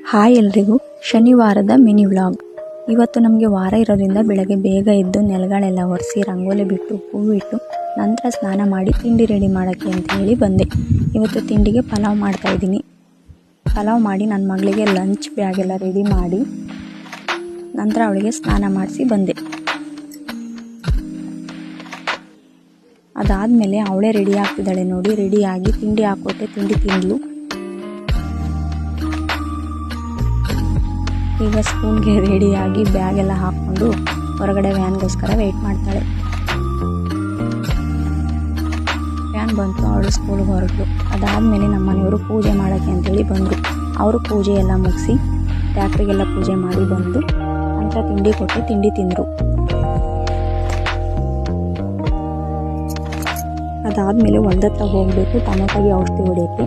Hi ಎಲ್ರಿಗೂ, ಶನಿವಾರದ mini vlog. ಇವತ್ತು ನಮಗೆ ವಾರ ಇರೋದ್ರಿಂದ ಬೆಳಗ್ಗೆ ಬೇಗ ಎದ್ದು ನೆಲಗಳೆಲ್ಲ ಒರೆಸಿ ರಂಗೋಲಿ ಬಿಟ್ಟು ಹೂವು ಇಟ್ಟು ನಂತರ ಸ್ನಾನ ಮಾಡಿ ತಿಂಡಿ ರೆಡಿ ಮಾಡೋಕ್ಕೆ ಅಂತ ಹೇಳಿ ಬಂದೆ. ಇವತ್ತು ತಿಂಡಿಗೆ ಪಲಾವ್ ಮಾಡ್ತಾಯಿದ್ದೀನಿ. ಪಲಾವ್ ಮಾಡಿ ನನ್ನ ಮಗಳಿಗೆ ಲಂಚ್ ಬ್ಯಾಗ್ ಎಲ್ಲ ರೆಡಿ ಮಾಡಿ ನಂತರ ಅವಳಿಗೆ ಸ್ನಾನ ಮಾಡಿಸಿ ಬಂದೆ. ಅದಾದಮೇಲೆ ಅವಳೇ ರೆಡಿ ಆಗ್ತಿದ್ದಾಳೆ ನೋಡಿ. ರೆಡಿಯಾಗಿ ತಿಂಡಿ ಹಾಕ್ಕೊಟ್ಟೆ, ತಿಂಡಿ ತಿಂದಳು. ಈಗ ಸ್ಕೂಲ್ಗೆ ರೆಡಿಯಾಗಿ ಬ್ಯಾಗ್ ಎಲ್ಲ ಹಾಕ್ಕೊಂಡು ಹೊರಗಡೆ ವ್ಯಾನ್ಗೋಸ್ಕರ ವೆಯ್ಟ್ ಮಾಡ್ತಾಳೆ. ವ್ಯಾನ್ ಬಂತು, ಅವಳು ಸ್ಕೂಲ್ಗೆ ಹೊರಟು. ಅದಾದಮೇಲೆ ನಮ್ಮ ಮನೆಯವರು ಪೂಜೆ ಮಾಡೋಕ್ಕೆ ಅಂತೇಳಿ ಬಂದರು. ಅವರು ಪೂಜೆ ಎಲ್ಲ ಮುಗಿಸಿ ಟ್ಯಾಕ್ಟ್ರಿಗೆಲ್ಲ ಪೂಜೆ ಮಾಡಿ ಬಂದು ನಂತರ ತಿಂಡಿ ಕೊಟ್ಟೆ, ತಿಂಡಿ ತಿಂದರು. ಅದಾದಮೇಲೆ ಹೊಲ್ದತ್ರ ಹೋಗಬೇಕು ಟೊಮೊಟೊಗೆ ಔಷಧಿ ಹೊಡೆಯೋಕ್ಕೆ.